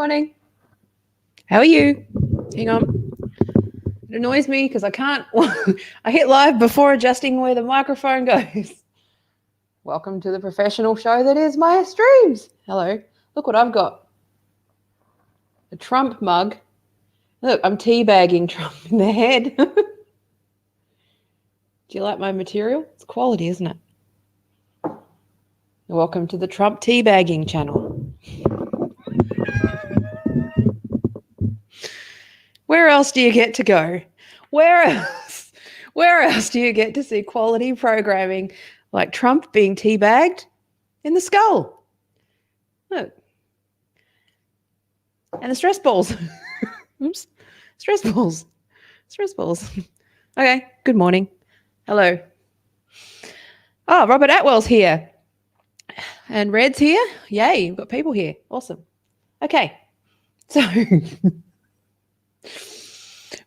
morning. How are you? Hang on. It annoys me because I can't. I hit live before adjusting where the microphone goes. Welcome to the professional show that is my streams. Hello. Look what I've got. A Trump mug. Look, I'm teabagging Trump in the head. Do you like my material? It's quality, isn't it? Welcome to the Trump teabagging channel. Where else do you get to go? Where else? Where else do you get to see quality programming like Trump being teabagged in the skull? Look. And the stress balls. Oops. Stress balls. Stress balls. Okay. Good morning. Hello. Oh, Robert Atwell's here. And Red's here. Yay. We've got people here. Awesome. Okay. So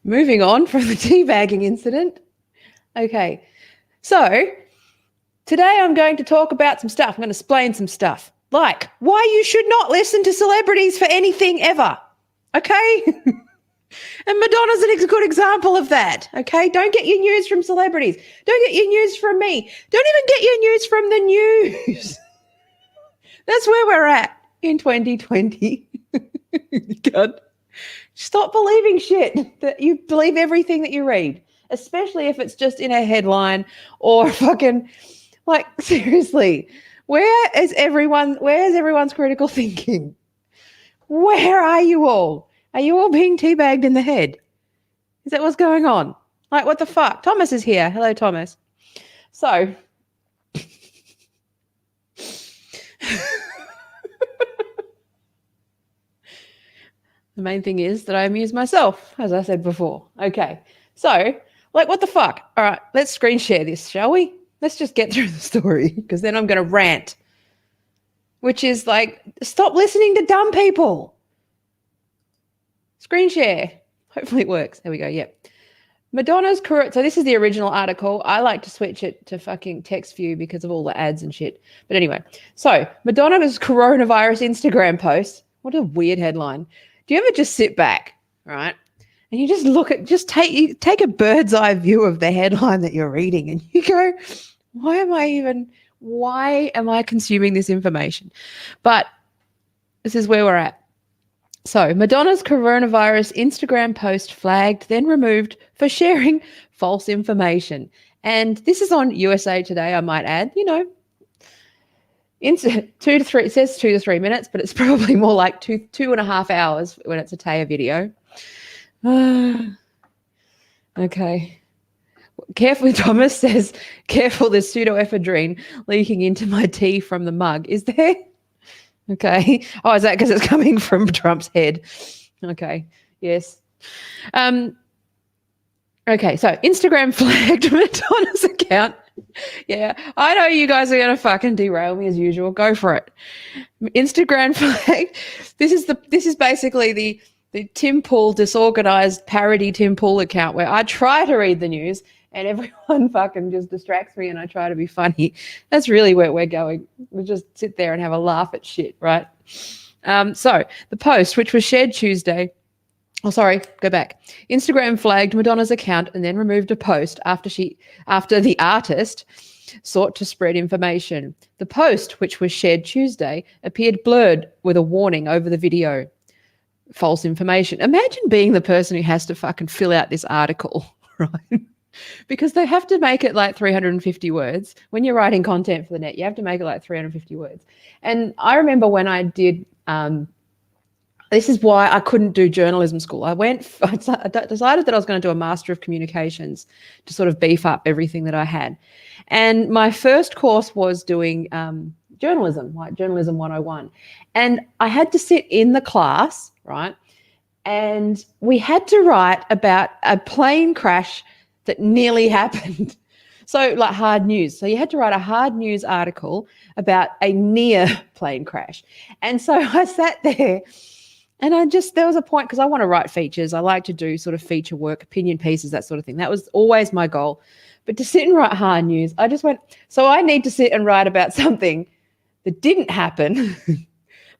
moving on from the teabagging incident. Okay. So today I'm going to talk about some stuff. I'm going to explain some stuff. Like why you should not listen to celebrities for anything ever. Okay? And Madonna's a good example of that. Okay? Don't get your news from celebrities. Don't get your news from me. Don't even get your news from the news. That's where we're at in 2020. God. Stop believing shit that you believe everything that you read, especially if it's just in a headline or fucking like seriously. Where's everyone's critical thinking? Where are you all? Are you all being teabagged in the head? Is that what's going on? Like, what the fuck? Thomas is here. Hello, Thomas. So, the main thing is that I amuse myself, as I said before. Okay. So, like, what the fuck? All right, let's screen share this, shall we? Let's just get through the story because then I'm going to rant, which is like, stop listening to dumb people. Screen share. Hopefully it works. There we go. Yep. Madonna's Coercion. So this is the original article. I like to switch it to fucking text view because of all the ads and shit. But anyway, so Madonna's coronavirus Instagram post. What a weird headline. Do you ever just sit back, right? And you just look at, take a bird's eye view of the headline that you're reading and you go, why am I consuming this information? But this is where we're at. So Madonna's coronavirus Instagram post flagged, then removed for sharing false information. And this is on USA Today, I might add, you know, it says 2 to 3 minutes, but it's probably more like 2.5 hours when it's a Taya video. Okay. Careful, Thomas says, careful, there's pseudoephedrine leaking into my tea from the mug. Is there? Okay. Oh, is that because it's coming from Trump's head? Okay. Yes. Okay, so Instagram flagged Madonna's account. Yeah, I know you guys are going to fucking derail me as usual. Go for it. Instagram flagged. This is basically the Tim Pool disorganized parody Tim Pool account where I try to read the news and everyone fucking just distracts me and I try to be funny. That's really where we're going. We just sit there and have a laugh at shit, right? So the post, which was shared Tuesday, go back. Instagram flagged Madonna's account and then removed a post after the artist sought to spread information. The post, which was shared Tuesday, appeared blurred with a warning over the video. False information. Imagine being the person who has to fucking fill out this article, right? Because they have to make it like 350 words. When you're writing content for the net, you have to make it like 350 words. And I remember when I did, this is why I couldn't do journalism school. I decided that I was going to do a Master of Communications to sort of beef up everything that I had. And my first course was doing journalism, like Journalism 101. And I had to sit in the class, right? And we had to write about a plane crash that nearly happened. So like hard news. So you had to write a hard news article about a near plane crash. And so I sat there and there was a point, because I want to write features. I like to do sort of feature work, opinion pieces, that sort of thing. That was always my goal. But to sit and write hard news, I just went, so I need to sit and write about something that didn't happen,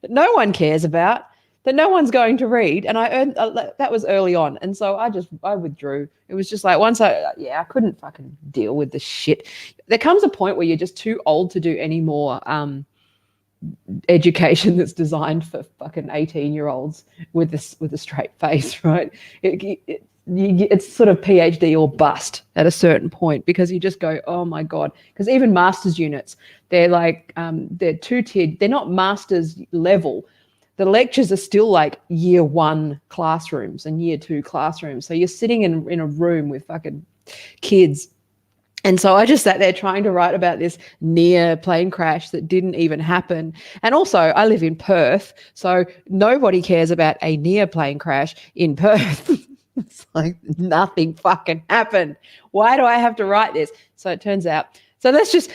that no one cares about, that no one's going to read. And I earned that was early on. And so I withdrew. It was just like I couldn't fucking deal with the shit. There comes a point where you're just too old to do any more education that's designed for fucking 18-year-olds with a straight face, right? It's sort of PhD or bust at a certain point, because you just go, oh my God. Because even master's units, they're like, they're two-tiered. They're not master's level. The lectures are still like year 1 classrooms and year 2 classrooms. So you're sitting in a room with fucking kids. And so I just sat there trying to write about this near plane crash that didn't even happen. And also I live in Perth, so nobody cares about a near plane crash in Perth. It's like nothing fucking happened. Why do I have to write this? So it turns out. So let's just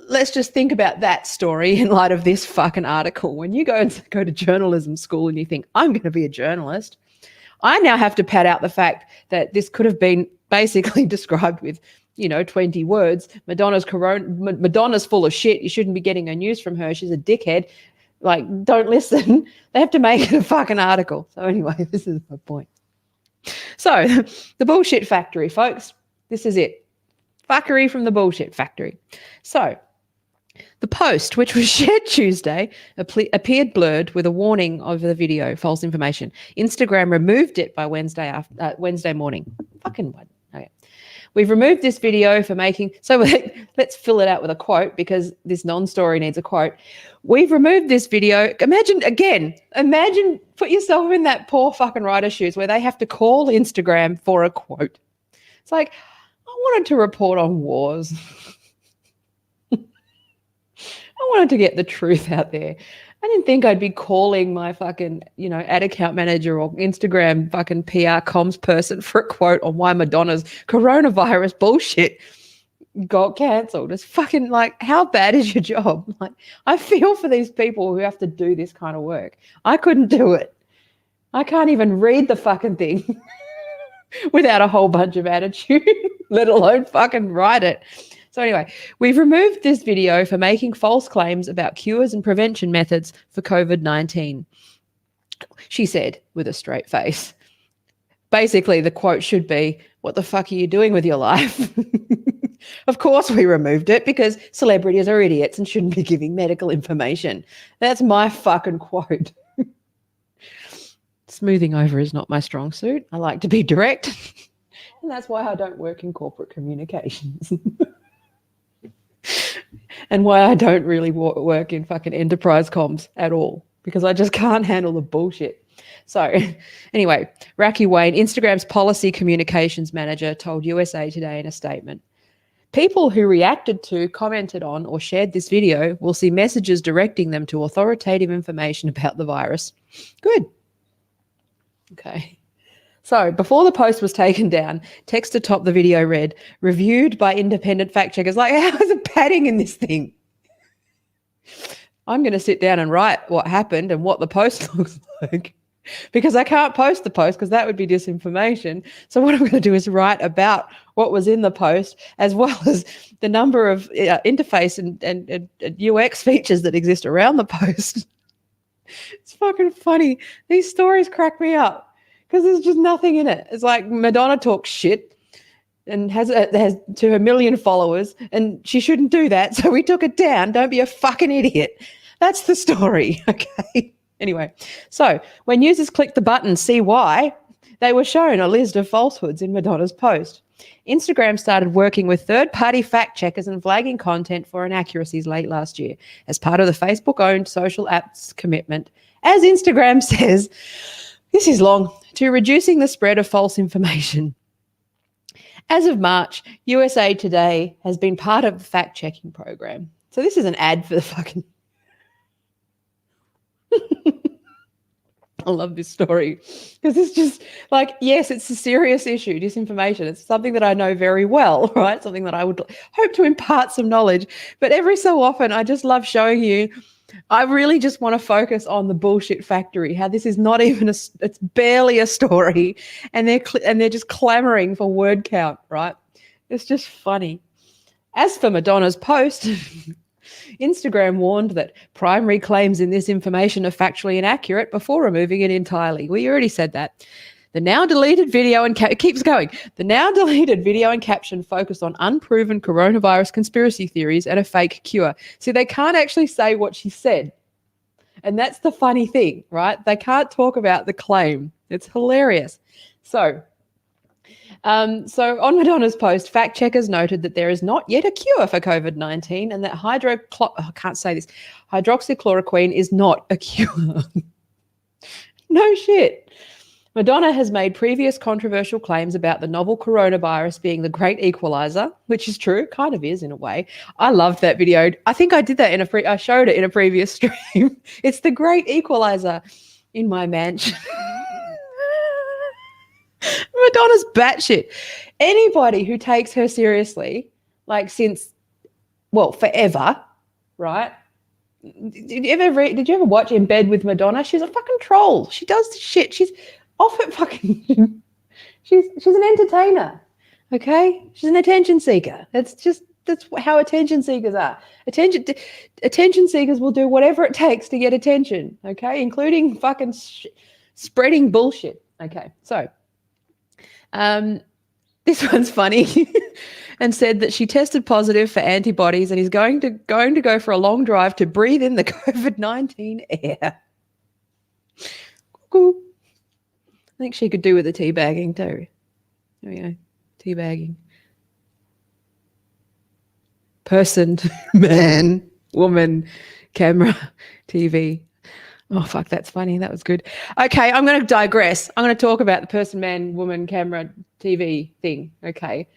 let's just think about that story in light of this fucking article. When you go to journalism school and you think, I'm going to be a journalist, I now have to pad out the fact that this could have been basically described with, 20 words. Madonna's full of shit. You shouldn't be getting her news from her. She's a dickhead. Like, don't listen. They have to make it a fucking article. So anyway, this is my point. So the bullshit factory, folks. This is it. Fuckery from the bullshit factory. So the post, which was shared Tuesday, appeared blurred with a warning of the video, false information. Instagram removed it by Wednesday morning. Fucking what? Okay. We've removed this video for making... So let's fill it out with a quote, because this non-story needs a quote. We've removed this video. Imagine, put yourself in that poor fucking writer's shoes where they have to call Instagram for a quote. It's like, I wanted to report on wars. I wanted to get the truth out there. I didn't think I'd be calling my fucking, ad account manager or Instagram fucking PR comms person for a quote on why Madonna's coronavirus bullshit got cancelled. It's fucking like, how bad is your job? Like, I feel for these people who have to do this kind of work. I couldn't do it. I can't even read the fucking thing without a whole bunch of attitude, let alone fucking write it. So anyway, we've removed this video for making false claims about cures and prevention methods for COVID-19, she said with a straight face. Basically, the quote should be, what the fuck are you doing with your life? Of course we removed it, because celebrities are idiots and shouldn't be giving medical information. That's my fucking quote. Smoothing over is not my strong suit. I like to be direct. And that's why I don't work in corporate communications. And why I don't really work in fucking enterprise comms at all, because I just can't handle the bullshit. So anyway, Raki Wayne, Instagram's policy communications manager, told USA Today in a statement, people who reacted to, commented on, or shared this video will see messages directing them to authoritative information about the virus. Good. Okay. So before the post was taken down, text atop the video read, reviewed by independent fact checkers. Like, how is the padding in this thing? I'm going to sit down and write what happened and what the post looks like, because I can't post the post because that would be disinformation. So what I'm going to do is write about what was in the post, as well as the number of interface and UX features that exist around the post. It's fucking funny. These stories crack me up, because there's just nothing in it. It's like Madonna talks shit and has to her million followers, and she shouldn't do that, so we took it down. Don't be a fucking idiot. That's the story, okay? Anyway, so when users clicked the button, see why, they were shown a list of falsehoods in Madonna's post. Instagram started working with third-party fact checkers and flagging content for inaccuracies late last year as part of the Facebook-owned social app's commitment, as Instagram says, this is long, to reducing the spread of false information. As of March, USA Today has been part of the fact-checking program. So this is an ad for the fucking... I love this story, because it's just like, yes, it's a serious issue, disinformation. It's something that I know very well, right? Something that I would hope to impart some knowledge. But every so often, I just love showing you, I really just want to focus on the bullshit factory, how this is not even it's barely a story, and they're just clamoring for word count, right? It's just funny. As for Madonna's post, Instagram warned that primary claims in this information are factually inaccurate before removing it entirely. We already said that. The now deleted video and it keeps going. The now deleted video and caption focus on unproven coronavirus conspiracy theories and a fake cure. See, they can't actually say what she said. And that's the funny thing, right? They can't talk about the claim. It's hilarious. So on Madonna's post, fact checkers noted that there is not yet a cure for COVID-19 and that hydroxychloroquine is not a cure. No shit. Madonna has made previous controversial claims about the novel coronavirus being the great equalizer, which is true, kind of is in a way. I loved that video. I think I did that I showed it in a previous stream. It's the great equalizer in my mansion. Madonna's batshit. Anybody who takes her seriously, like forever, right? Did you ever watch In Bed with Madonna? She's a fucking troll. She does this shit. She's off it fucking. she's an entertainer. Okay, she's an attention seeker. That's how attention seekers are. Attention seekers will do whatever it takes to get attention. Okay, including fucking spreading bullshit. Okay, so. This one's funny and said that she tested positive for antibodies and is going to go for a long drive to breathe in the COVID-19 air. Cool. I think she could do with the teabagging too. There we go. Teabagging. Person, man, woman, camera, TV. Oh, fuck, that's funny. That was good. Okay, I'm going to digress. I'm going to talk about the person, man, woman, camera, TV thing, okay?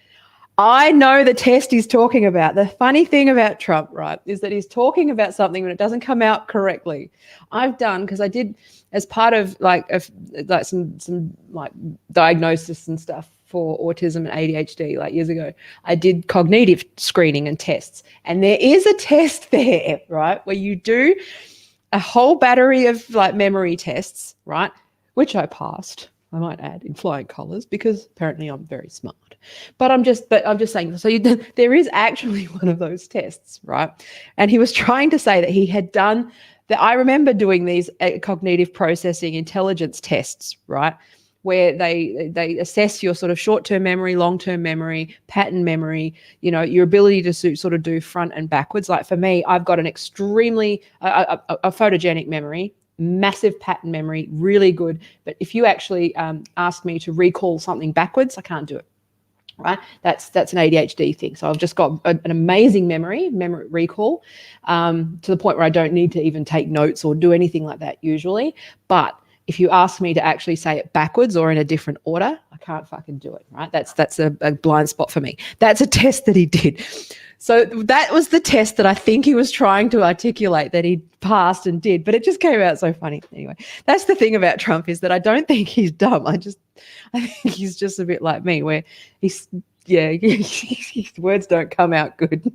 I know the test he's talking about. The funny thing about Trump, right, is that he's talking about something when it doesn't come out correctly. I've done, because I did, as part of some diagnosis and stuff for autism and ADHD years ago, I did cognitive screening and tests. And there is a test there, right, where you do a whole battery of memory tests, right? Which I passed, I might add, in flying colours, because apparently I'm very smart. But I'm just saying. So there is actually one of those tests, right? And he was trying to say that he had done that. I remember doing these cognitive processing intelligence tests, right? Where they assess your sort of short-term memory, long-term memory, pattern memory, your ability to sort of do front and backwards. Like for me, I've got an extremely a photogenic memory, massive pattern memory, really good. But if you actually ask me to recall something backwards, I can't do it. Right? That's an ADHD thing. So I've just got an amazing memory recall, to the point where I don't need to even take notes or do anything like that usually. But if you ask me to actually say it backwards or in a different order, I can't fucking do it, right? That's a blind spot for me. That's a test that he did. So that was the test that I think he was trying to articulate that he passed and did, but it just came out so funny. Anyway, that's the thing about Trump, is that I don't think he's dumb. I think he's just a bit like me, where his words don't come out good.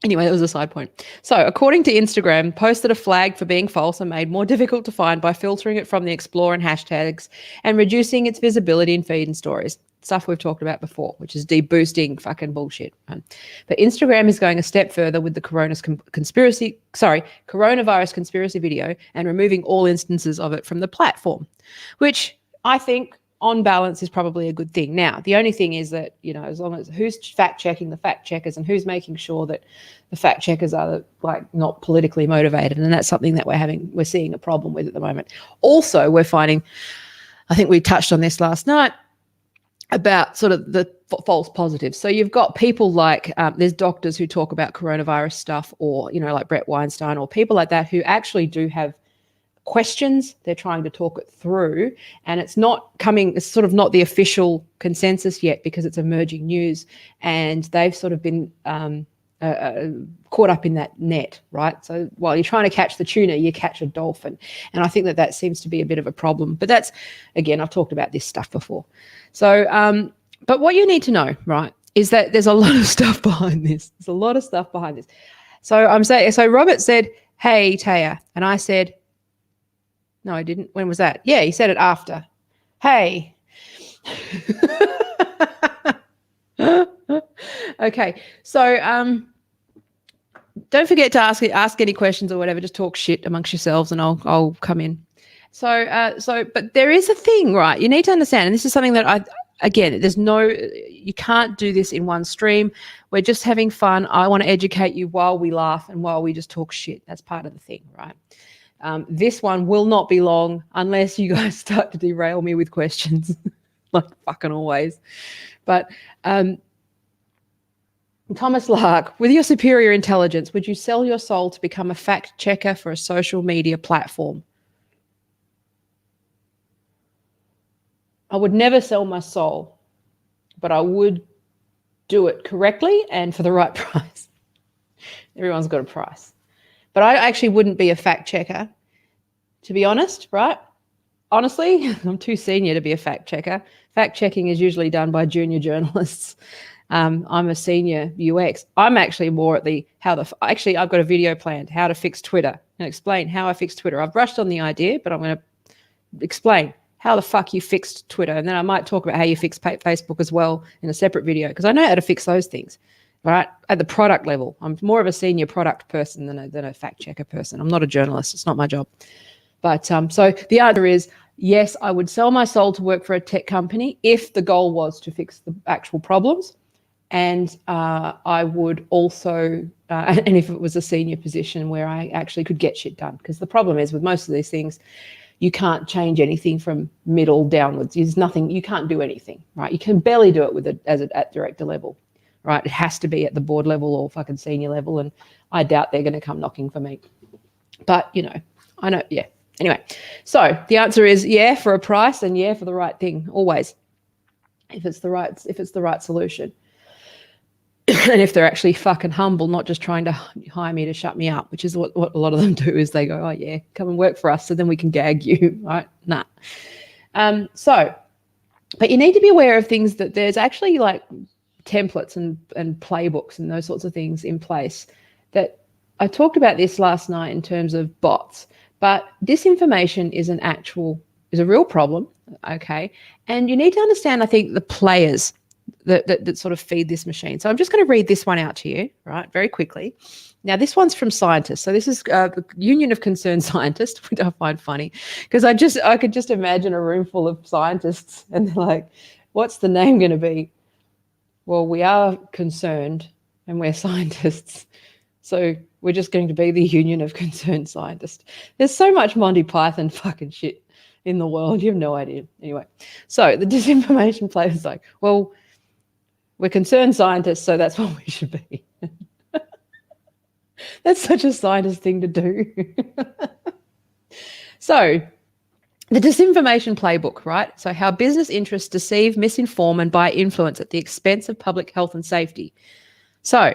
Anyway, that was a side point. So according to Instagram, posts that are flagged for being false are made more difficult to find by filtering it from the explore and hashtags and reducing its visibility in feed and stories. Stuff we've talked about before, which is deboosting fucking bullshit. But Instagram is going a step further with the coronavirus conspiracy video and removing all instances of it from the platform, which I think on balance is probably a good thing. Now, the only thing is that, as long as who's fact checking the fact checkers and who's making sure that the fact checkers are not politically motivated. And that's something that we're seeing a problem with at the moment. Also, we're finding, I think we touched on this last night, about sort of the false positives. So you've got people there's doctors who talk about coronavirus stuff, or, like Brett Weinstein or people like that who actually do have questions. They're trying to talk it through, and it's sort of not the official consensus yet because it's emerging news, and they've sort of been caught up in that net, right? So while you're trying to catch the tuna, you catch a dolphin. And I think that seems to be a bit of a problem. But that's, again, I've talked about this stuff before. So, but what you need to know, right, is that there's a lot of stuff behind this. There's a lot of stuff behind this. So Robert said, "Hey, Taya," and I said, no, I didn't. When was that? Yeah, he said it after. Hey. Okay, so don't forget to ask any questions or whatever. Just talk shit amongst yourselves, and I'll come in. But there is a thing, right? You need to understand, and this is something that you can't do this in one stream. We're just having fun. I want to educate you while we laugh and while we just talk shit. That's part of the thing, right? This one will not be long unless you guys start to derail me with questions, like fucking always. But Thomas Lark, with your superior intelligence, would you sell your soul to become a fact checker for a social media platform? I would never sell my soul, but I would do it correctly and for the right price. Everyone's got a price. But I actually wouldn't be a fact checker, to be honest, right? Honestly, I'm too senior to be a fact checker. Fact checking is usually done by junior journalists. I'm a senior UX. I'm actually more at actually, I've got a video planned, how to fix Twitter, and explain how I fix Twitter. I've brushed on the idea, but I'm going to explain how the fuck you fixed Twitter. And then I might talk about how you fix Facebook as well in a separate video, because I know how to fix those things, right? At the product level. I'm more of a senior product person than a fact checker person. I'm not a journalist. It's not my job. But so the answer is, yes, I would sell my soul to work for a tech company if the goal was to fix the actual problems. And I would also, and if it was a senior position where I actually could get shit done, because the problem is with most of these things, you can't change anything from middle downwards. There's nothing, you can't do anything, right? You can barely do it with it at director level, right? It has to be at the board level or fucking senior level, and I doubt they're going to come knocking for me. But, I know, yeah. Anyway, so the answer is yeah for a price and yeah for the right thing, always, if it's the right solution. And if they're actually fucking humble, not just trying to hire me to shut me up, which is what a lot of them do, is they go, oh yeah, come and work for us so then we can gag you, right? Nah. But you need to be aware of things, that there's actually like templates and playbooks and those sorts of things in place. That I talked about this last night in terms of bots, but disinformation is a real problem, okay? And you need to understand, I think, the players that sort of feed this machine. So I'm just going to read this one out to you, right, very quickly. Now, this one's from scientists. So this is the Union of Concerned Scientists, which I find funny, because I could just imagine a room full of scientists and they're like, what's the name going to be? Well, we are concerned and we're scientists. So we're just going to be the Union of Concerned Scientists. There's so much Monty Python fucking shit in the world. You have no idea. Anyway, so the disinformation player is like, well, we're concerned scientists, so that's what we should be. That's such a scientist thing to do. So the disinformation playbook, right? So how business interests deceive, misinform, and buy influence at the expense of public health and safety. So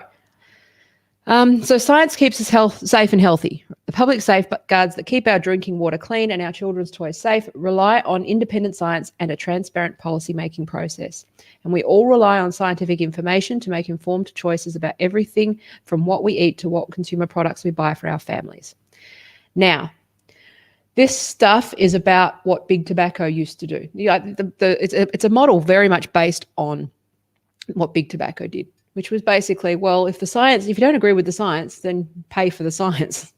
science keeps us safe and healthy. The public safeguards that keep our drinking water clean and our children's toys safe rely on independent science and a transparent policy-making process. And we all rely on scientific information to make informed choices about everything from what we eat to what consumer products we buy for our families. Now, this stuff is about what big tobacco used to do. It's a model very much based on what big tobacco did, which was basically, well, if you don't agree with the science, then pay for the science,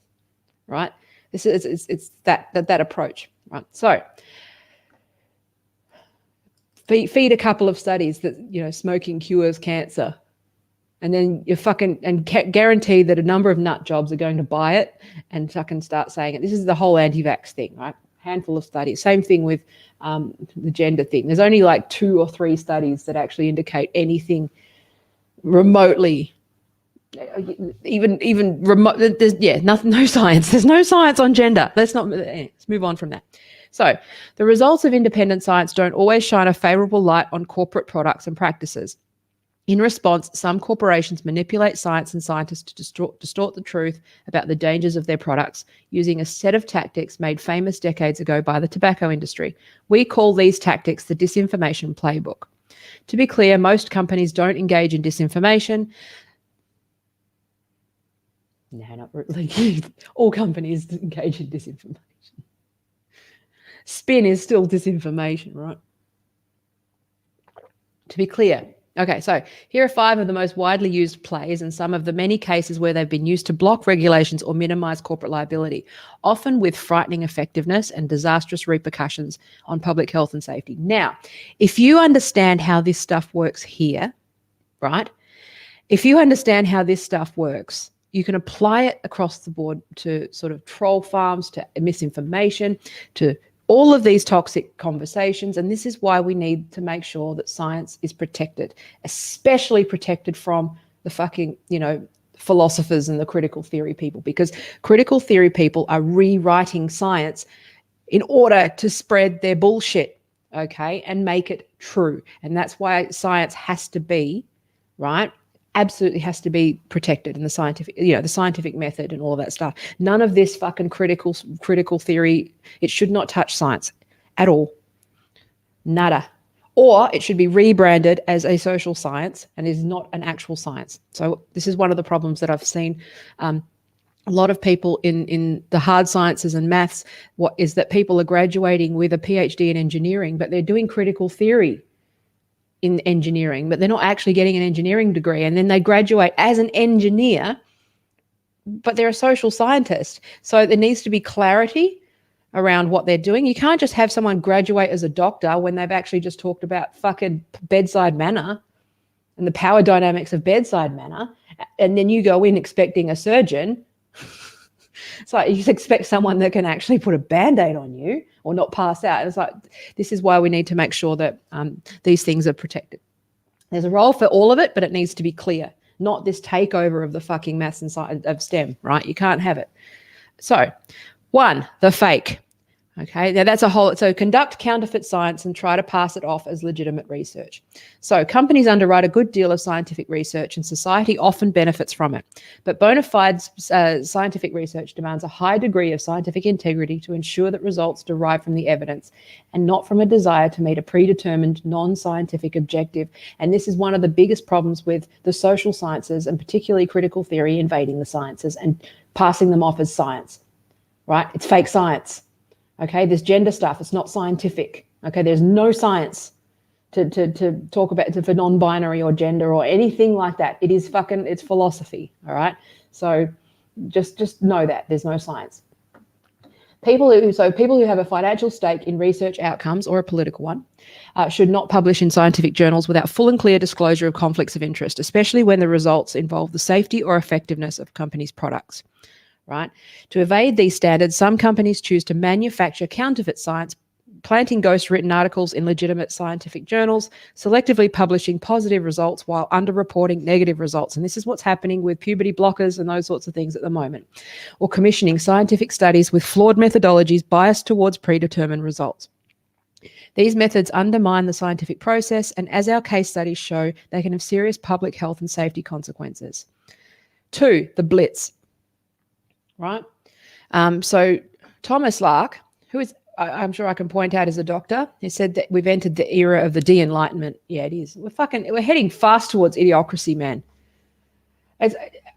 right? It's that approach, right? So feed a couple of studies that, smoking cures cancer, and then guarantee that a number of nut jobs are going to buy it and fucking start saying it. This is the whole anti-vax thing, right? Handful of studies. Same thing with the gender thing. There's only like 2 or 3 studies that actually indicate anything remotely, even remote. Nothing, no science. There's no science on gender. Let's move on from that. So the results of independent science don't always shine a favorable light on corporate products and practices. In response, some corporations manipulate science and scientists to distort the truth about the dangers of their products using a set of tactics made famous decades ago by the tobacco industry. We call these tactics the disinformation playbook. To be clear, most companies don't engage in disinformation. No, not really. All companies engage in disinformation. Spin is still disinformation, right? To be clear, Okay, so here are 5 of the most widely used plays and some of the many cases where they've been used to block regulations or minimize corporate liability, often with frightening effectiveness and disastrous repercussions on public health and safety. Now, if you understand how this stuff works here, right? If you understand how this stuff works, you can apply it across the board to sort of troll farms, to misinformation, to all of these toxic conversations. And this is why we need to make sure that science is protected, especially protected from the fucking, philosophers and the critical theory people, because critical theory people are rewriting science in order to spread their bullshit, okay, and make it true. And that's why science has to be, right, absolutely has to be protected in the scientific, the scientific method and all of that stuff. None of this fucking critical theory, it should not touch science at all. Nada. Or it should be rebranded as a social science and is not an actual science. So this is one of the problems that I've seen. A lot of people in the hard sciences and maths, what is that people are graduating with a PhD in engineering, but they're doing critical theory in engineering, but they're not actually getting an engineering degree. And then they graduate as an engineer, but they're a social scientist. So there needs to be clarity around what they're doing. You can't just have someone graduate as a doctor when they've actually just talked about fucking bedside manner and the power dynamics of bedside manner. And then you go in expecting a surgeon. It's like you expect someone that can actually put a Band-Aid on you or not pass out. It's like, this is why we need to make sure that these things are protected. There's a role for all of it, but it needs to be clear, not this takeover of the fucking maths and science of STEM, right? You can't have it. So 1, the fake. Okay, now that's a whole, so conduct counterfeit science and try to pass it off as legitimate research. So companies underwrite a good deal of scientific research and society often benefits from it. But bona fide scientific research demands a high degree of scientific integrity to ensure that results derive from the evidence and not from a desire to meet a predetermined non-scientific objective. And this is one of the biggest problems with the social sciences and particularly critical theory invading the sciences and passing them off as science, right? It's fake science. Okay, this gender stuff, it's not scientific. Okay, there's no science to talk about for non-binary or gender or anything like that. It is fucking, it's philosophy, all right? So just know that there's no science. People who have a financial stake in research outcomes or a political one should not publish in scientific journals without full and clear disclosure of conflicts of interest, especially when the results involve the safety or effectiveness of companies' products. Right? To evade these standards, some companies choose to manufacture counterfeit science, planting ghost written articles in legitimate scientific journals, selectively publishing positive results while underreporting negative results. And this is what's happening with puberty blockers and those sorts of things at the moment. Or commissioning scientific studies with flawed methodologies biased towards predetermined results. These methods undermine the scientific process, and as our case studies show, they can have serious public health and safety consequences. 2, the Blitz. Right. So Thomas Lark, who is, I'm sure I can point out as a doctor, he said that we've entered the era of the de-enlightenment. Yeah, it is. We're heading fast towards idiocracy, man.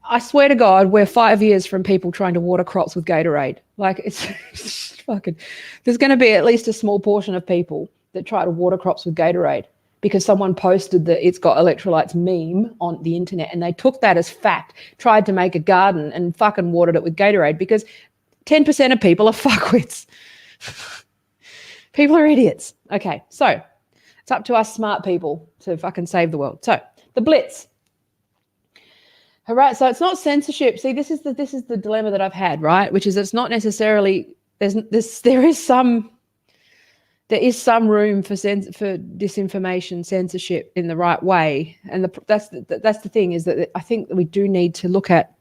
I swear to God, we're 5 years from people trying to water crops with Gatorade. Like it's fucking, there's going to be at least a small portion of people that try to water crops with Gatorade because someone posted the "it's got electrolytes" meme on the internet and they took that as fact, tried to make a garden and fucking watered it with Gatorade because 10% of people are fuckwits. People are idiots. Okay, so it's up to us smart people to fucking save the world. So the Blitz. All right, so it's not censorship. See, this is the dilemma that I've had, right? Which is it's not necessarily there is some room for disinformation, censorship in the right way, and that's the thing is that I think that we do need to look at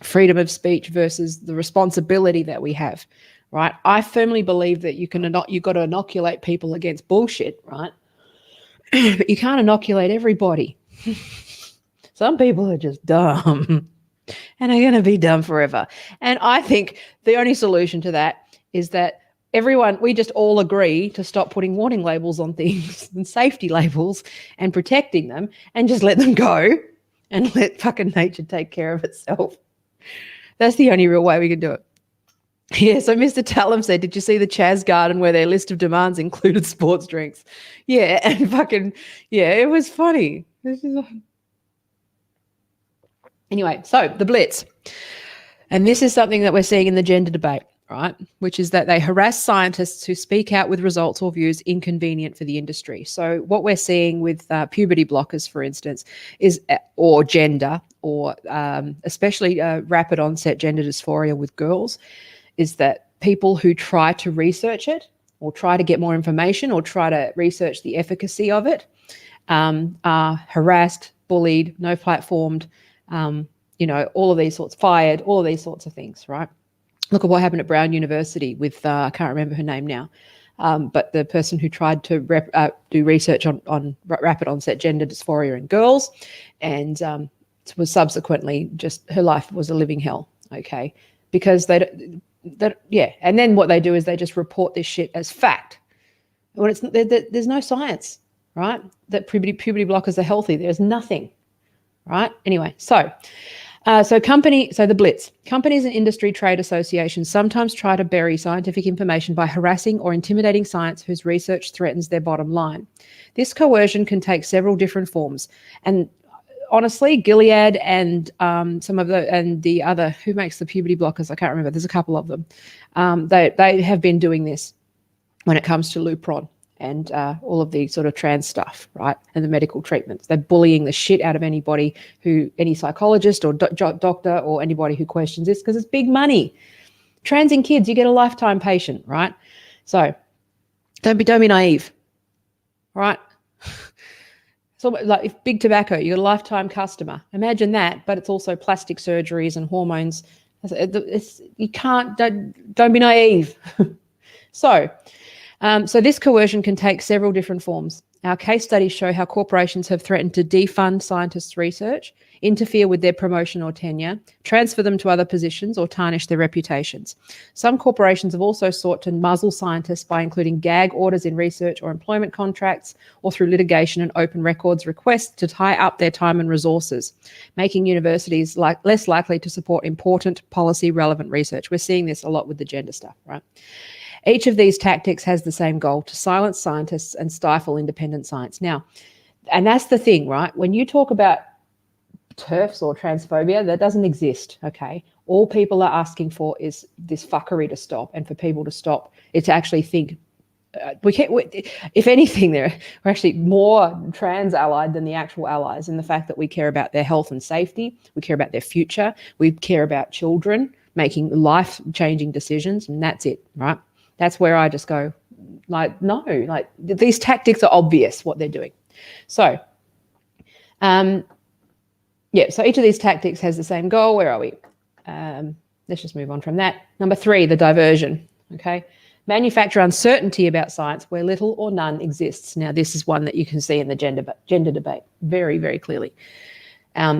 freedom of speech versus the responsibility that we have, right? I firmly believe that you've got to inoculate people against bullshit, right? But you can't inoculate everybody. Some people are just dumb, and are going to be dumb forever. And I think the only solution to that is that we just all agree to stop putting warning labels on things and safety labels and protecting them and just let them go and let fucking nature take care of itself. That's the only real way we can do it. Yeah, so Mr. Tallum said, did you see the Chaz Garden where their list of demands included sports drinks? Yeah, and fucking, yeah, it was funny. Anyway, so the Blitz. And this is something that we're seeing in the gender debate, right? Which is that they harass scientists who speak out with results or views inconvenient for the industry. So what we're seeing with puberty blockers, for instance, is, or gender, or especially rapid onset gender dysphoria with girls, is that people who try to research it or try to get more information or try to research the efficacy of it are harassed, bullied, no platformed, all of these sorts, fired, all of these sorts of things, right? Look at what happened at Brown University with, I can't remember her name now, but the person who tried to do research on rapid onset gender dysphoria in girls, and was subsequently just, her life was a living hell, okay? Because and then what they do is they just report this shit as fact. When there's no science, right? That puberty blockers are healthy. There's nothing, right? Anyway, so the Blitz. Companies and industry trade associations sometimes try to bury scientific information by harassing or intimidating science whose research threatens their bottom line. This coercion can take several different forms. And honestly, Gilead and the other, who makes the puberty blockers, I can't remember, there's a couple of them. They have been doing this when it comes to Lupron and all of the sort of trans stuff, right? And the medical treatments. They're bullying the shit out of any psychologist or doctor or anybody who questions this, because it's big money. Trans in kids, you get a lifetime patient, right? So don't be naive, right? So like if big tobacco, you got a lifetime customer. Imagine that, but it's also plastic surgeries and hormones. Don't be naive. So this coercion can take several different forms. Our case studies show how corporations have threatened to defund scientists' research, interfere with their promotion or tenure, transfer them to other positions, or tarnish their reputations. Some corporations have also sought to muzzle scientists by including gag orders in research or employment contracts, or through litigation and open records requests to tie up their time and resources, making universities less likely to support important policy-relevant research. We're seeing this a lot with the gender stuff, right? Each of these tactics has the same goal: to silence scientists and stifle independent science. Now, and that's the thing, right? When you talk about TERFs or transphobia, that doesn't exist, okay? All people are asking for is this fuckery to stop, and for people to stop it, to actually think, if anything, we're actually more trans allied than the actual allies, in the fact that we care about their health and safety, we care about their future, we care about children making life-changing decisions, and that's it, right? That's where I just go, these tactics are obvious what they're doing. So, so each of these tactics has the same goal. Where are we? Let's just move on from that. Number 3, the diversion, okay? Manufacture uncertainty about science where little or none exists. Now, this is one that you can see in the gender debate very, very clearly.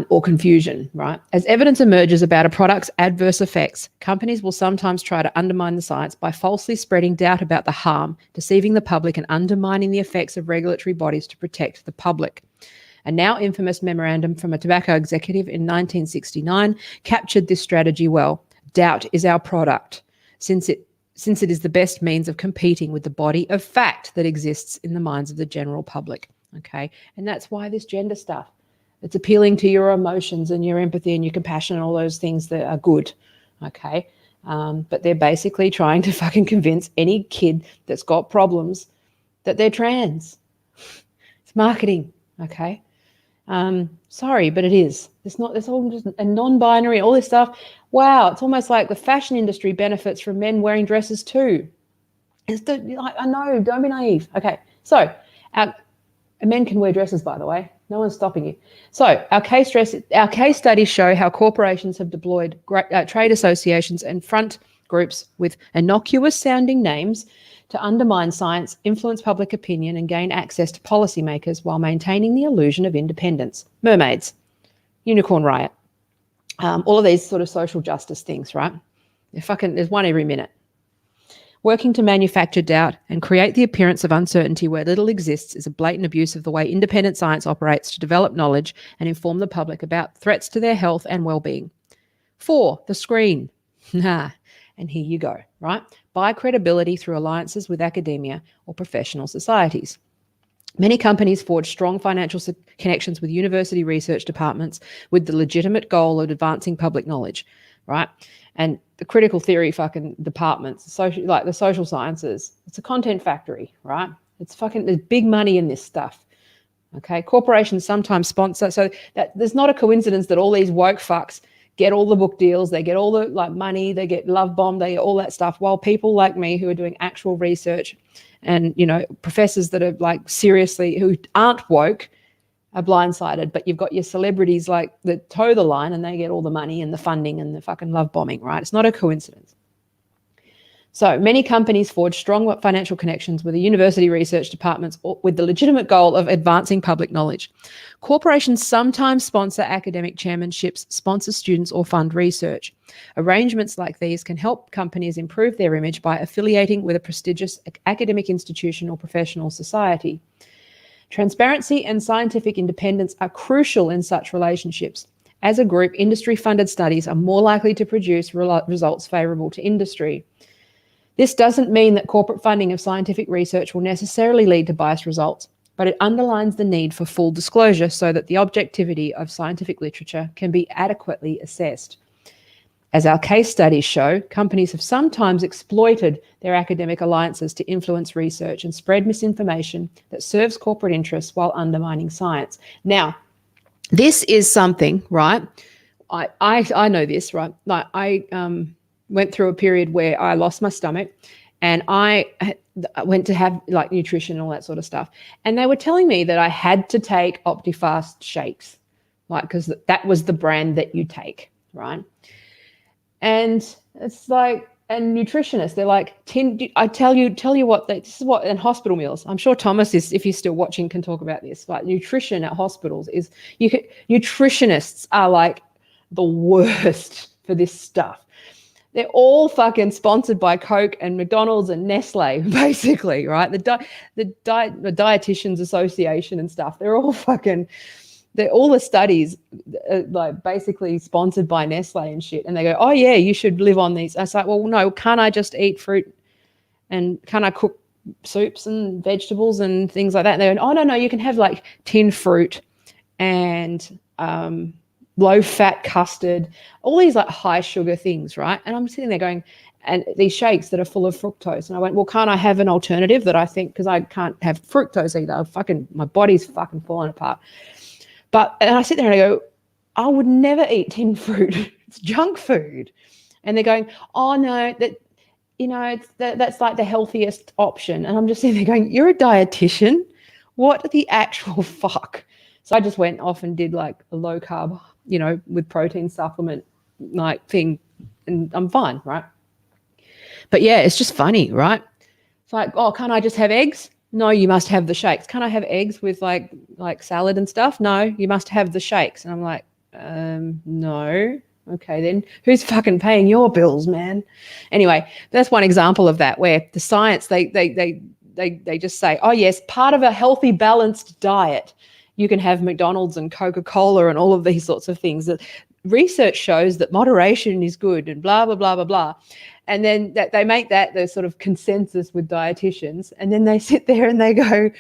Or confusion, right? As evidence emerges about a product's adverse effects, companies will sometimes try to undermine the science by falsely spreading doubt about the harm, deceiving the public, and undermining the effects of regulatory bodies to protect the public. A now infamous memorandum from a tobacco executive in 1969 captured this strategy well. Doubt is our product, since it is the best means of competing with the body of fact that exists in the minds of the general public, okay? And that's why this gender stuff, it's appealing to your emotions and your empathy and your compassion and all those things that are good, okay? But they're basically trying to fucking convince any kid that's got problems that they're trans. It's marketing, okay? Sorry, but it is. It's all just a non-binary, all this stuff. Wow, it's almost like the fashion industry benefits from men wearing dresses too. I know, don't be naive. Okay, so men can wear dresses, by the way. No one's stopping you. So our case studies show how corporations have deployed trade associations and front groups with innocuous-sounding names to undermine science, influence public opinion, and gain access to policymakers while maintaining the illusion of independence. Mermaids, Unicorn Riot, all of these sort of social justice things, right? There's one every minute. Working to manufacture doubt and create the appearance of uncertainty where little exists is a blatant abuse of the way independent science operates to develop knowledge and inform the public about threats to their health and well-being. 4, the screen. And here you go, right? Buy credibility through alliances with academia or professional societies. Many companies forge strong financial connections with university research departments with the legitimate goal of advancing public knowledge, right? And the critical theory fucking departments, social, like the social sciences, it's a content factory, right? It's fucking, there's big money in this stuff. Okay, corporations sometimes sponsor, so that there's not a coincidence that all these woke fucks get all the book deals, they get all the like money, they get love bombed, they get all that stuff, while people like me who are doing actual research and, you know, professors that are like seriously, who aren't woke, are blindsided. But you've got your celebrities like that toe the line and they get all the money and the funding and the fucking love bombing, right? It's not a coincidence. So many companies forge strong financial connections with the university research departments with the legitimate goal of advancing public knowledge. Corporations sometimes sponsor academic chairmanships, sponsor students, or fund research. Arrangements like these can help companies improve their image by affiliating with a prestigious academic institution or professional society. Transparency and scientific independence are crucial in such relationships. As a group, industry-funded studies are more likely to produce results favourable to industry. This doesn't mean that corporate funding of scientific research will necessarily lead to biased results, but it underlines the need for full disclosure so that the objectivity of scientific literature can be adequately assessed. As our case studies show, companies have sometimes exploited their academic alliances to influence research and spread misinformation that serves corporate interests while undermining science. Now, this is something, right? I know this, right? Like I went through a period where I lost my stomach and I went to have like nutrition and all that sort of stuff. And they were telling me that I had to take Optifast shakes, like, because that was the brand that you take, right? And it's like, and nutritionists, they're like, I tell you what, this is what, and hospital meals. I'm sure Thomas is, if he's still watching, can talk about this. Like nutrition at hospitals is, nutritionists are like the worst for this stuff. They're all fucking sponsored by Coke and McDonald's and Nestle, basically, right? The Dietitians Association and stuff. They're all all the studies like basically sponsored by Nestle and shit. And they go, oh yeah, you should live on these. I was like, well, no, can't I just eat fruit and can't I cook soups and vegetables and things like that? And they go, oh no, you can have like tinned fruit and low-fat custard, all these like high sugar things, right? And I'm sitting there going, and these shakes that are full of fructose. And I went, well, can't I have an alternative that I think, because I can't have fructose either. My body's fucking falling apart. And I sit there and I go, I would never eat tinned fruit. It's junk food. And they're going, oh no, that's like the healthiest option. And I'm just sitting there going, you're a dietitian? What the actual fuck? So I just went off and did like a low carb, with protein supplement like thing, and I'm fine, right? But yeah, it's just funny, right? It's like, oh, can't I just have eggs? No, you must have the shakes. Can't I have eggs with like salad and stuff? No, you must have the shakes. And I'm like, no. Okay, then who's fucking paying your bills, man? Anyway, that's one example of that, where the science, they just say, oh yes, part of a healthy, balanced diet, you can have McDonald's and Coca-Cola and all of these sorts of things. That research shows that moderation is good and blah, blah, blah, blah, blah. And then that they make that the sort of consensus with dietitians. And then they sit there and they go,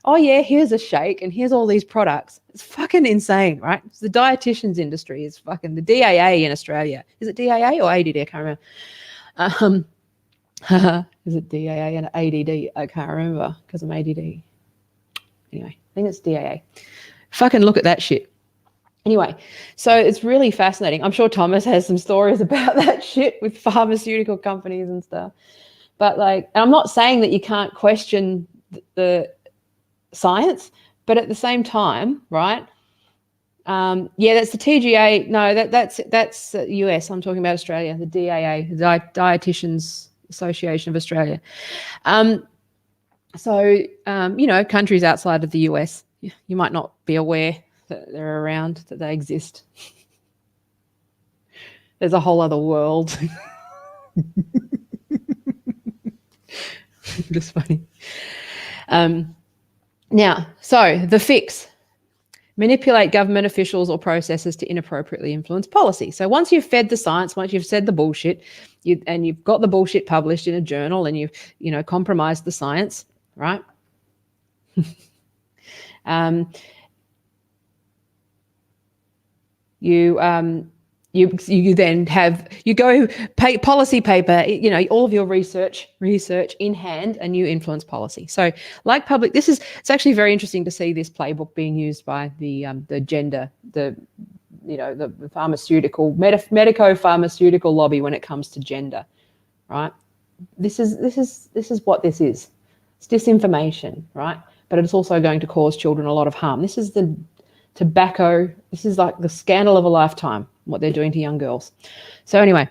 oh yeah, here's a shake and here's all these products. It's fucking insane, right? It's the dietitians industry is fucking the DAA in Australia. Is it DAA or ADD? I can't remember. Is it DAA and ADD? I can't remember because I'm ADD. Anyway, I think it's DAA. Fucking look at that shit. Anyway, so it's really fascinating. I'm sure Thomas has some stories about that shit with pharmaceutical companies and stuff. But and I'm not saying that you can't question the science, but at the same time, right? Yeah, that's the TGA. No, that's US. I'm talking about Australia, the DAA, the Dietitians Association of Australia. So, countries outside of the US, you might not be aware that they're around, that they exist. There's a whole other world. Just funny. Now, so the fix. Manipulate government officials or processes to inappropriately influence policy. So once you've fed the science, once you've said the bullshit, and you've got the bullshit published in a journal and you've, compromised the science, right? You then have, you go policy paper, you know, all of your research in hand, and you influence policy. So like public, it's actually very interesting to see this playbook being used by the pharmaceutical, medico-pharmaceutical lobby when it comes to gender, right? This is what this is. It's disinformation, right? But it's also going to cause children a lot of harm. This is the tobacco. This is like the scandal of a lifetime, what they're doing to young girls. So anyway,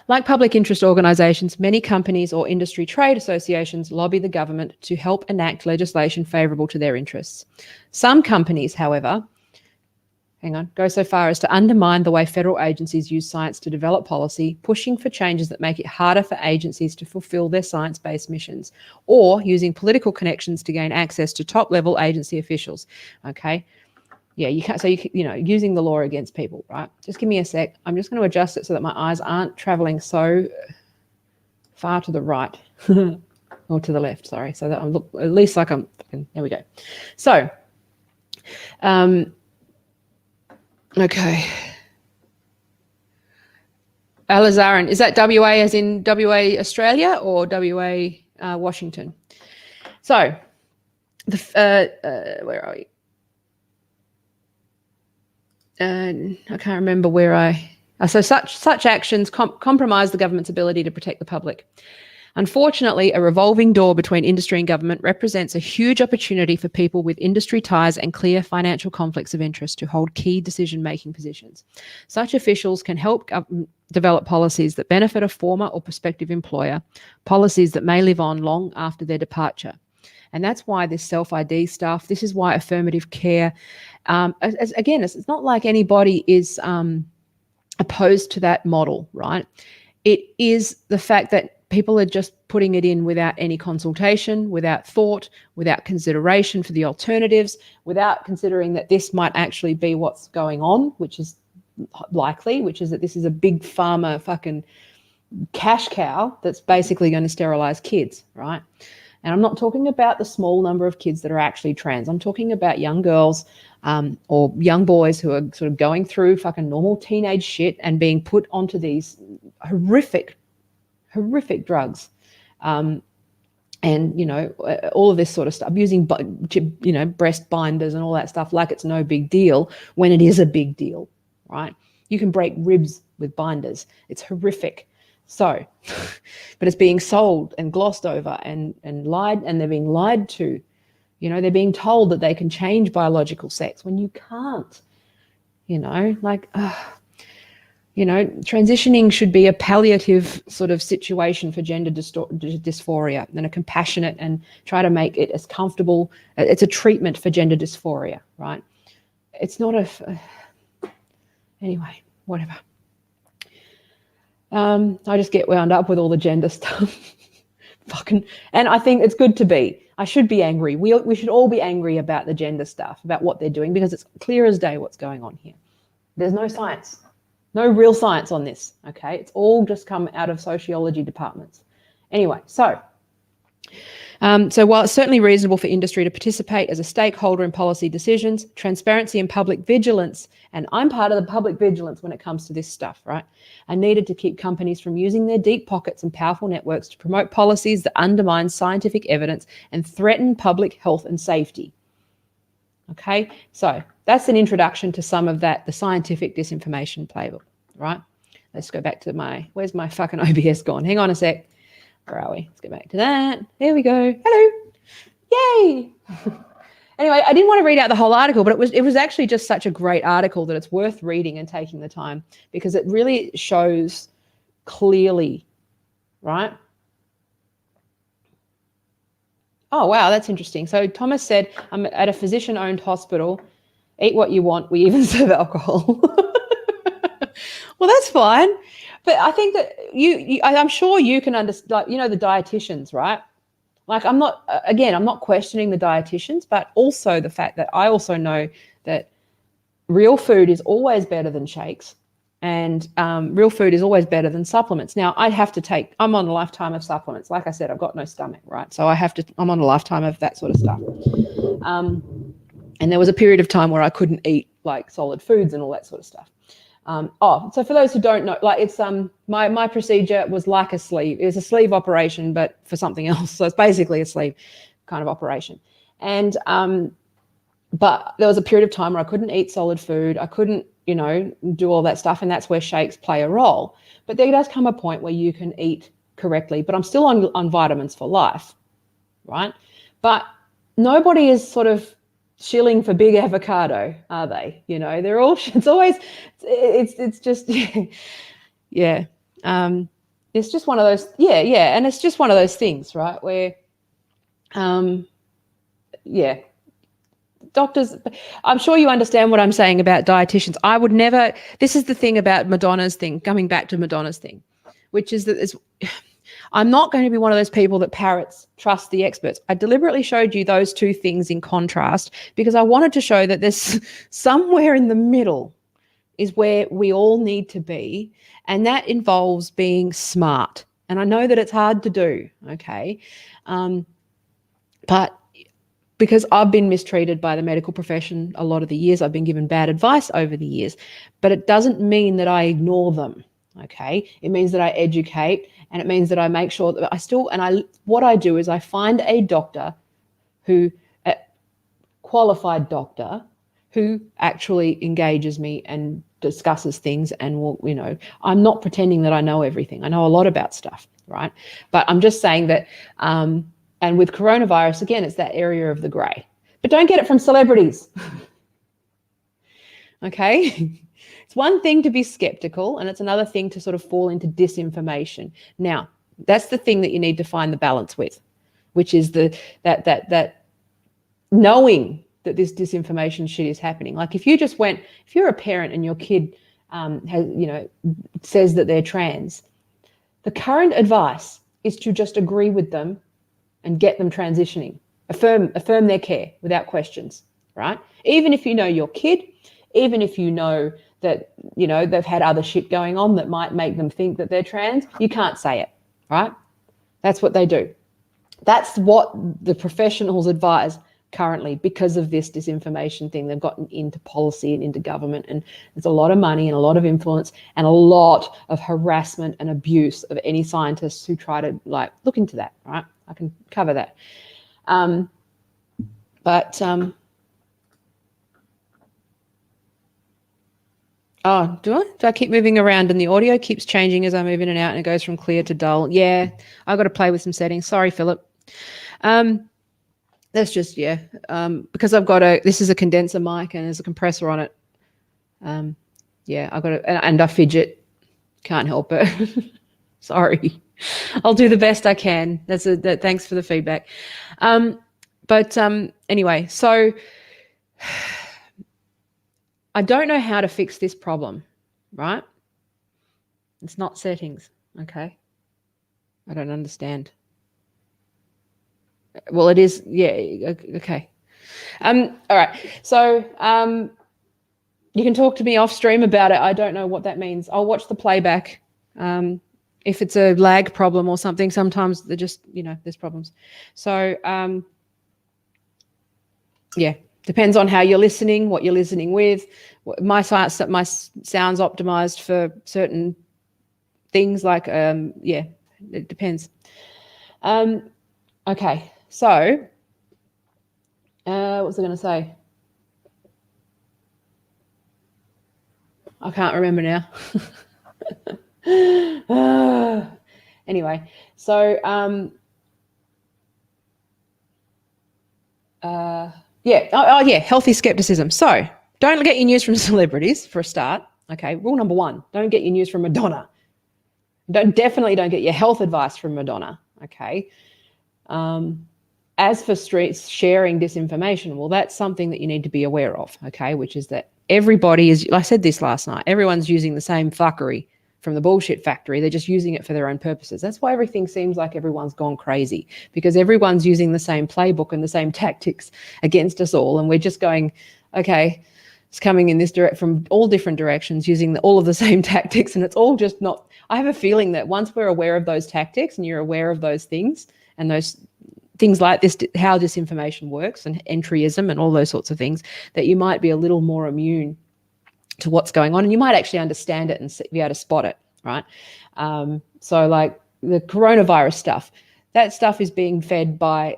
like public interest organisations, many companies or industry trade associations lobby the government to help enact legislation favourable to their interests. Some companies, however, go so far as to undermine the way federal agencies use science to develop policy, pushing for changes that make it harder for agencies to fulfil their science-based missions, or using political connections to gain access to top-level agency officials. Okay, yeah, you can't. So using the law against people, right? Just give me a sec. I'm just going to adjust it so that my eyes aren't traveling so far to the right or to the left. Sorry, so that I'm at least like I'm. There we go. So. Okay. Alizarin, is that WA as in WA Australia or WA Washington? So, where are we? I can't remember where so such actions compromise the government's ability to protect the public. Unfortunately, a revolving door between industry and government represents a huge opportunity for people with industry ties and clear financial conflicts of interest to hold key decision-making positions. Such officials can help develop policies that benefit a former or prospective employer, policies that may live on long after their departure. And that's why this self-ID stuff, this is why affirmative care, again, it's not like anybody is opposed to that model, right? It is the fact that people are just putting it in without any consultation, without thought, without consideration for the alternatives, without considering that this might actually be what's going on, which is likely, which is that this is a big pharma fucking cash cow that's basically going to sterilize kids, right? And I'm not talking about the small number of kids that are actually trans. I'm talking about young girls or young boys who are sort of going through fucking normal teenage shit and being put onto these horrific drugs, and all of this sort of stuff, using breast binders and all that stuff like it's no big deal when it is a big deal, right? You can break ribs with binders. It's horrific. So, but it's being sold and glossed over and lied, and they're being lied to. They're being told that they can change biological sex when you can't. Transitioning should be a palliative sort of situation for gender dysphoria, and a compassionate, and try to make it as comfortable. It's a treatment for gender dysphoria, right? It's not anyway, whatever. I just get wound up with all the gender stuff. And I think it's good to be. I should be angry. We should all be angry about the gender stuff, about what they're doing, because it's clear as day what's going on here. There's no science. No real science on this, okay? It's all just come out of sociology departments. Anyway, so while it's certainly reasonable for industry to participate as a stakeholder in policy decisions, transparency and public vigilance, and I'm part of the public vigilance when it comes to this stuff, right, are needed to keep companies from using their deep pockets and powerful networks to promote policies that undermine scientific evidence and threaten public health and safety. Okay, so that's an introduction to some of that, the scientific disinformation playbook, right? Let's go back to where's my fucking OBS gone? Hang on a sec. Where are we? Let's go back to that. There we go. Hello. Yay. Anyway, I didn't want to read out the whole article, but it was actually just such a great article that it's worth reading and taking the time, because it really shows clearly, right? Oh, wow, that's interesting. So Thomas said, I'm at a physician-owned hospital. Eat what you want. We even serve alcohol. Well, that's fine. But I think that I'm sure you can understand, like, the dietitians, right? Like, I'm not questioning the dietitians, but also the fact that I also know that real food is always better than shakes, and real food is always better than supplements. Now, I'm on a lifetime of supplements. Like I said, I've got no stomach, right? So I'm on a lifetime of that sort of stuff. And there was a period of time where I couldn't eat like solid foods and all that sort of stuff. So for those who don't know, like it's my procedure was like a sleeve. It was a sleeve operation, but for something else. So it's basically a sleeve kind of operation. And but there was a period of time where I couldn't eat solid food. I couldn't, do all that stuff, and that's where shakes play a role. But there does come a point where you can eat correctly. But I'm still on vitamins for life, right? But nobody is sort of shilling for big avocado, are they? They're all, it's just, yeah. It's just one of those, yeah. And it's just one of those things, right? Where, doctors, I'm sure you understand what I'm saying about dietitians. I would never, this is the thing about Madonna's thing, coming back to Madonna's thing, which is that I'm not going to be one of those people that parrots trust the experts. I deliberately showed you those two things in contrast because I wanted to show that there's somewhere in the middle is where we all need to be, and that involves being smart. And I know that it's hard to do, okay? But because I've been mistreated by the medical profession a lot of the years, I've been given bad advice over the years, but it doesn't mean that I ignore them, okay? It means that I educate, and it means that I make sure that what I do is I find a doctor a qualified doctor who actually engages me and discusses things and will, I'm not pretending that I know everything. I know a lot about stuff, right? But I'm just saying that, and with coronavirus, again, it's that area of the grey. But don't get it from celebrities. Okay? It's one thing to be skeptical, and it's another thing to sort of fall into disinformation. Now, that's the thing that you need to find the balance with, which is that knowing that this disinformation shit is happening. Like if you're a parent and your kid says that they're trans, the current advice is to just agree with them and get them transitioning. Affirm their care without questions, right? Even if you know your kid, even if you know that, they've had other shit going on that might make them think that they're trans, you can't say it, right? That's what they do. That's what the professionals advise currently because of this disinformation thing. They've gotten into policy and into government, and there's a lot of money and a lot of influence and a lot of harassment and abuse of any scientists who try to look into that, right? I can cover that. Oh, do I keep moving around and the audio keeps changing as I move in and out and it goes from clear to dull? Yeah, I've got to play with some settings. Sorry, Philip. That's just, because this is a condenser mic and there's a compressor on it. I've got to, and I fidget. Can't help it. Sorry. I'll do the best I can. Thanks for the feedback. Anyway, so I don't know how to fix this problem, right? It's not settings, okay? I don't understand. Well, it is, yeah, okay. All right, so you can talk to me off stream about it. I don't know what that means. I'll watch the playback. If it's a lag problem or something, sometimes they're just, there's problems. So, depends on how you're listening, what you're listening with. My sound's optimized for certain things it depends. Okay, so what was I going to say? I can't remember now. Anyway, so healthy skepticism. So don't get your news from celebrities for a start. Okay, rule number 1: don't get your news from Madonna. Definitely don't get your health advice from Madonna. Okay. As for streets sharing disinformation, well, that's something that you need to be aware of. Okay, which is that everybody is. I said this last night. Everyone's using the same fuckery from the bullshit factory. They're just using it for their own purposes. That's why everything seems like everyone's gone crazy, because everyone's using the same playbook and the same tactics against us all. And we're just going, okay, it's coming in this from all different directions, using all of the same tactics. And it's all just not, I have a feeling that once we're aware of those tactics and you're aware of those things and those things like this, how disinformation works and entryism and all those sorts of things, that you might be a little more immune to what's going on, and you might actually understand it and be able to spot it, right? So like the coronavirus stuff, that stuff is being fed by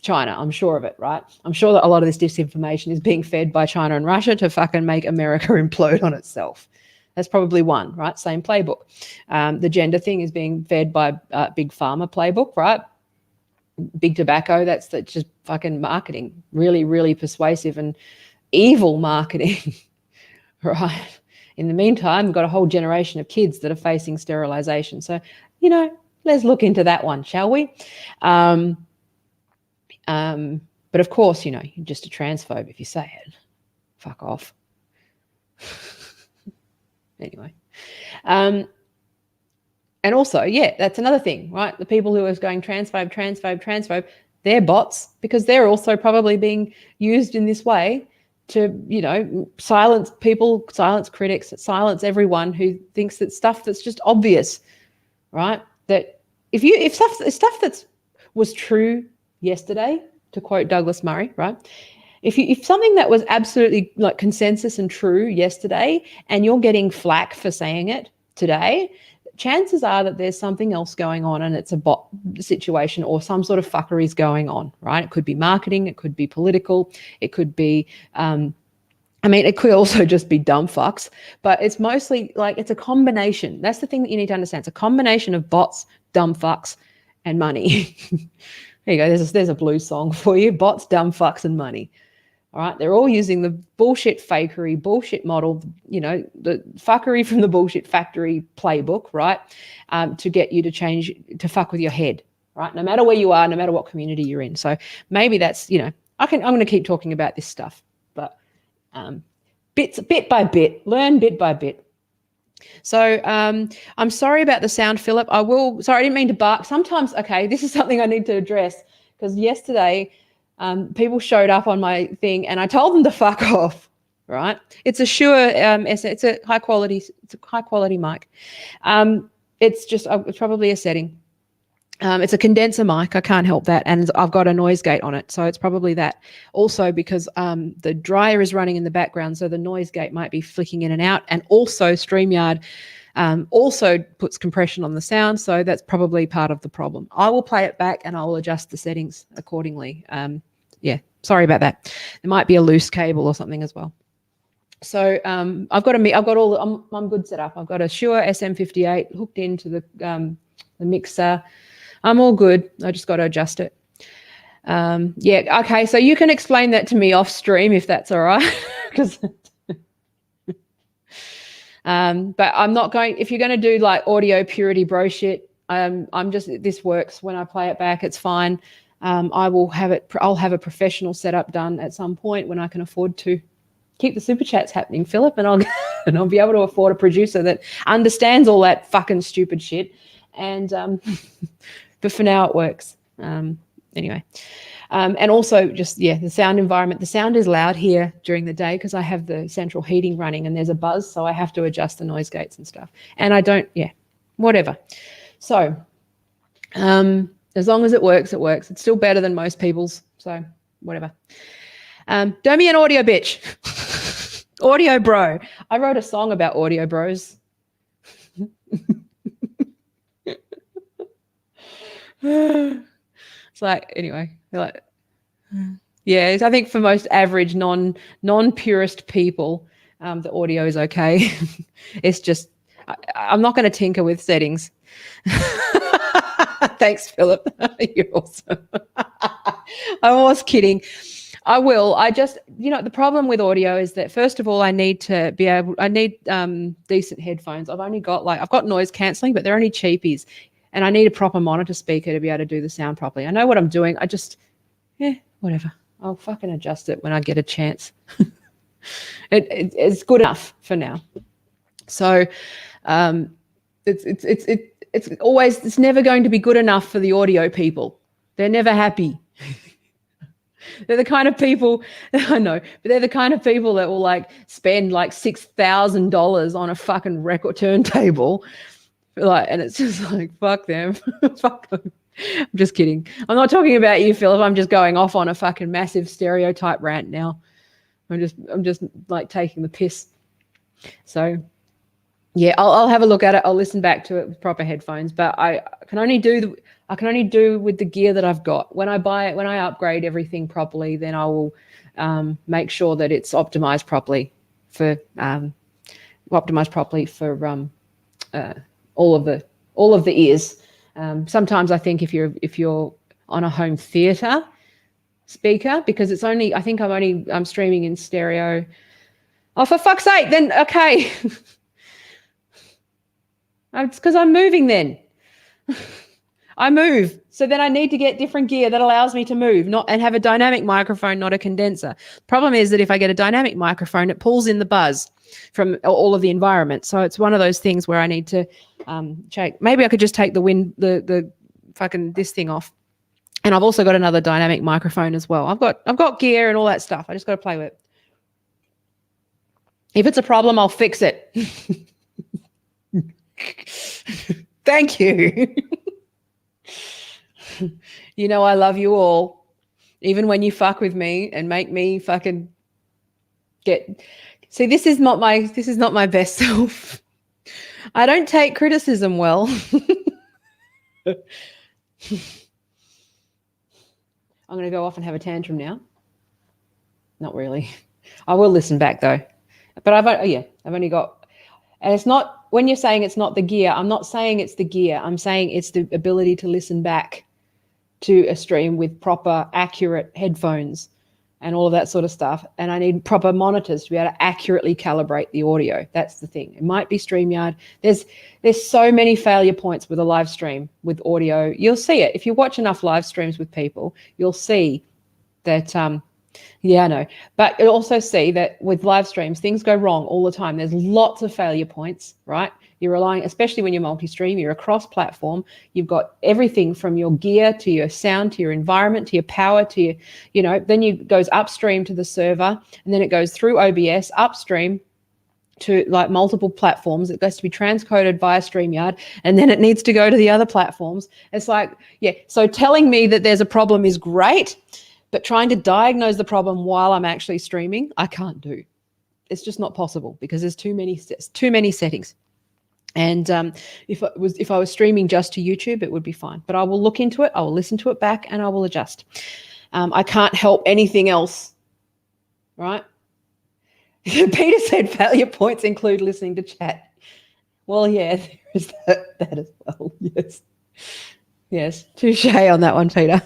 China. I'm sure of it, right? I'm sure that a lot of this disinformation is being fed by China and Russia to fucking make America implode on itself. That's probably one, right? Same playbook. The gender thing is being fed by Big Pharma playbook, right? Big tobacco, that's just fucking marketing. Really, really persuasive and evil marketing, right? In the meantime, we've got a whole generation of kids that are facing sterilization. So, let's look into that one, shall we? But of course, you're just a transphobe if you say it. Fuck off. Anyway. And also, that's another thing, right? The people who are going transphobe, they're bots, because they're also probably being used in this way to, silence people, silence critics, silence everyone who thinks that stuff that's just obvious, right? That if stuff that was true yesterday, to quote Douglas Murray, right? If something that was absolutely like consensus and true yesterday, and you're getting flack for saying it today, chances are that there's something else going on, and it's a bot situation or some sort of fuckery is going on, right? It could be marketing, it could be political, it could be, it could also just be dumb fucks, but it's mostly like it's a combination. That's the thing that you need to understand. It's a combination of bots, dumb fucks, and money. There you go. There's a blues song for you. Bots, dumb fucks, and money. All right, they're all using the bullshit fakery, bullshit model, the fuckery from the bullshit factory playbook, right, to get you to change, to fuck with your head, right, no matter where you are, no matter what community you're in. So maybe that's, I'm going to keep talking about this stuff, but bit by bit, learn bit by bit. So I'm sorry about the sound, Philip. I didn't mean to bark. Sometimes, okay, this is something I need to address, because yesterday, people showed up on my thing and I told them to fuck off, right? It's a Shure, it's a high quality mic. It's probably a setting. It's a condenser mic. I can't help that. And I've got a noise gate on it. So it's probably that. Also because the dryer is running in the background, so the noise gate might be flicking in and out. And also StreamYard also puts compression on the sound. So that's probably part of the problem. I will play it back and I'll adjust the settings accordingly. Sorry about that. There might be a loose cable or something as well. So I'm good set up. I've got a Shure SM58 hooked into the mixer. I'm all good. I just got to adjust it. Okay. So you can explain that to me off stream if that's all right. Because, but I'm not going. If you're going to do like audio purity bro shit, this works when I play it back. It's fine. I'll have a professional setup done at some point when I can afford to keep the super chats happening, Philip, and I'll be able to afford a producer that understands all that fucking stupid shit. And but for now it works. Anyway, and also just the sound environment. The sound is loud here during the day because I have the central heating running and there's a buzz, so I have to adjust the noise gates and stuff. And I don't, whatever. So as long as it works, it works. It's still better than most people's, so whatever. Don't be an audio bitch. Audio bro. I wrote a song about audio bros. It's like, anyway, like, I think for most average non-purist people, the audio is okay. It's just, I'm not going to tinker with settings. Thanks, Philip. You're awesome. I was kidding. I will. I just, the problem with audio is that, first of all, I need decent headphones. I've got noise cancelling, but they're only cheapies. And I need a proper monitor speaker to be able to do the sound properly. I know what I'm doing. I just, whatever. I'll fucking adjust it when I get a chance. It's good enough for now. So it's never going to be good enough for the audio people. They're never happy. They're the kind of people, I know, but they're the kind of people that will spend $6,000 on a fucking record turntable Like, and it's just like, fuck them. Fuck them. I'm just kidding. I'm not talking about you, Philip. I'm just going off on a fucking massive stereotype rant now. I'm just like taking the piss. So yeah, I'll have a look at it. I'll listen back to it with proper headphones. But I can only do with the gear that I've got. When I upgrade everything properly, then I will make sure that it's optimized properly for all of the ears. Sometimes I think if you're on a home theater speaker, because it's only, I think I'm streaming in stereo. Oh, for fuck's sake, then okay. It's because I'm moving then. I move. So then I need to get different gear that allows me to move, and have a dynamic microphone, not a condenser. Problem is that if I get a dynamic microphone, it pulls in the buzz from all of the environment. So it's one of those things where I need to check. Maybe I could just take the fucking this thing off. And I've also got another dynamic microphone as well. I've got gear and all that stuff. I just got to play with it. If it's a problem, I'll fix it. Thank you. You know I love you all, even when you fuck with me and make me fucking get. See, this is not my best self. I don't take criticism well. I'm going to go off and have a tantrum now. Not really. I will listen back though. But I've only got, and it's not, when you're saying it's not the gear, I'm not saying it's the gear. I'm saying it's the ability to listen back to a stream with proper, accurate headphones and all of that sort of stuff. And I need proper monitors to be able to accurately calibrate the audio. That's the thing. It might be StreamYard. There's so many failure points with a live stream with audio. You'll see it. If you watch enough live streams with people, you'll see that, yeah, I know. But you'll also see that with live streams, things go wrong all the time. There's lots of failure points, right? You're relying, especially when you're multi-stream, you're across platform. You've got everything from your gear to your sound, to your environment, to your power, to your, then it goes upstream to the server, and then it goes through OBS upstream to like multiple platforms. It goes to be transcoded via StreamYard, and then it needs to go to the other platforms. It's like, yeah, so telling me that there's a problem is great, but trying to diagnose the problem while I'm actually streaming, I can't do. It's just not possible because there's too many settings. And if I was streaming just to YouTube, it would be fine. But I will look into it. I will listen to it back, and I will adjust. I can't help anything else, right? Peter said failure points include listening to chat. Well, yeah, there is that as well. Yes, touche on that one, Peter.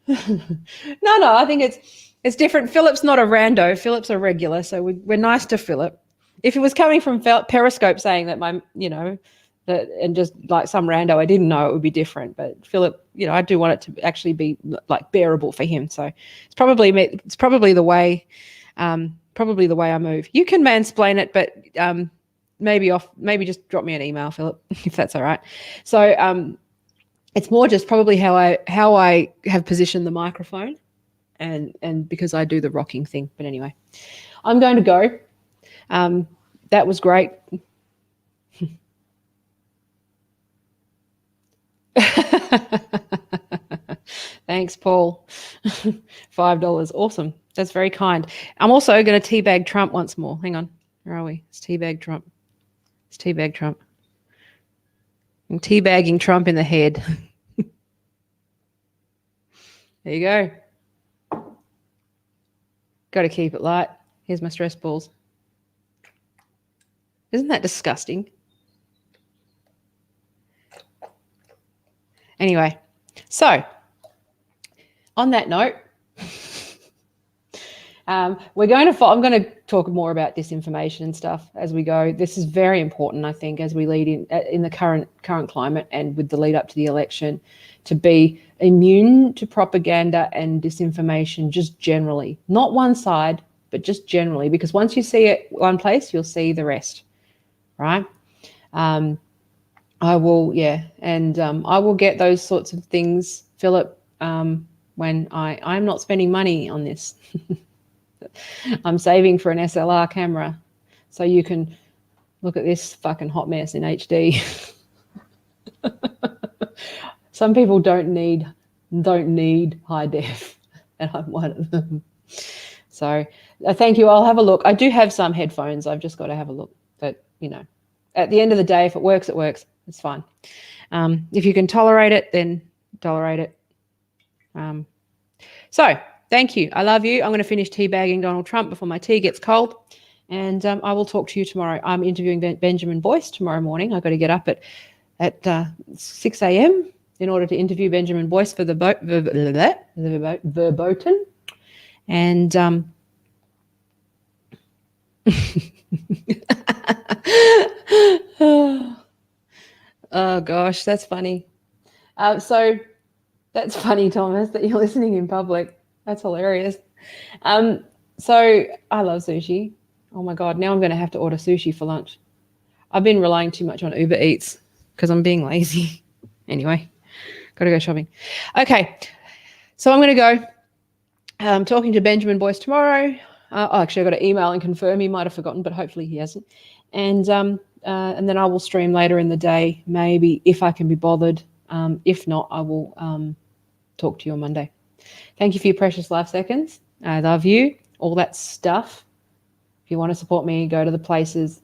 No, I think it's different. Philip's not a rando. Philip's a regular, so we're nice to Philip. If it was coming from Periscope saying that and just like some rando I didn't know, it would be different. But Philip, I do want it to actually be like bearable for him. So it's probably the way I move. You can mansplain it, but maybe just drop me an email, Philip, if that's all right. So it's more just probably how I have positioned the microphone, and because I do the rocking thing. But anyway, I'm going to go. That was great. Thanks, Paul. $5. Awesome. That's very kind. I'm also going to teabag Trump once more. Hang on. Where are we? It's teabag Trump. I'm teabagging Trump in the head. There you go. Got to keep it light. Here's my stress balls. Isn't that disgusting? Anyway, so on that note, I'm going to talk more about disinformation and stuff as we go. This is very important, I think, as we lead in the current climate and with the lead up to the election, to be immune to propaganda and disinformation just generally, not one side, but just generally, because once you see it one place, you'll see the rest, right? I will get those sorts of things, Philip, when I'm not spending money on this. I'm saving for an SLR camera, so you can Look at this fucking hot mess in HD. Some people don't need high def, and I'm one of them. So thank you. I'll have a look. I do have some headphones. I've just got to have a look. But, at the end of the day, if it works, it works. It's fine. If you can tolerate it, then tolerate it. So thank you. I love you. I'm going to finish teabagging Donald Trump before my tea gets cold. And I will talk to you tomorrow. I'm interviewing Benjamin Boyce tomorrow morning. I've got to get up at 6 a.m. in order to interview Benjamin Boyce for the verboten. And oh gosh, that's funny. So that's funny, Thomas, that you're listening in public. That's hilarious. So I love sushi. Oh my God, now I'm going to have to order sushi for lunch. I've been relying too much on Uber Eats because I'm being lazy. Anyway, got to go shopping. Okay, so I'm going to go. I'm talking to Benjamin Boyce tomorrow. Actually, I got to email and confirm. He might have forgotten, but hopefully he hasn't. And then I will stream later in the day, maybe if I can be bothered. If not, I will talk to you on Monday. Thank you for your precious life seconds. I love you. All that stuff. If you want to support me, go to the places.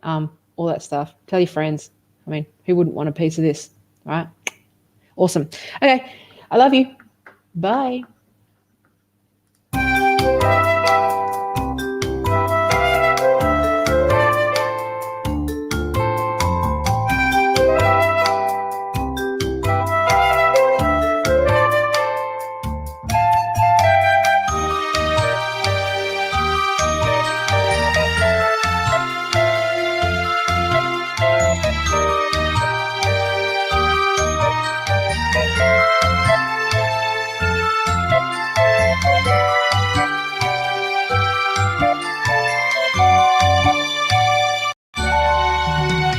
All that stuff. Tell your friends. I mean, who wouldn't want a piece of this, right? Awesome. Okay, I love you. Bye.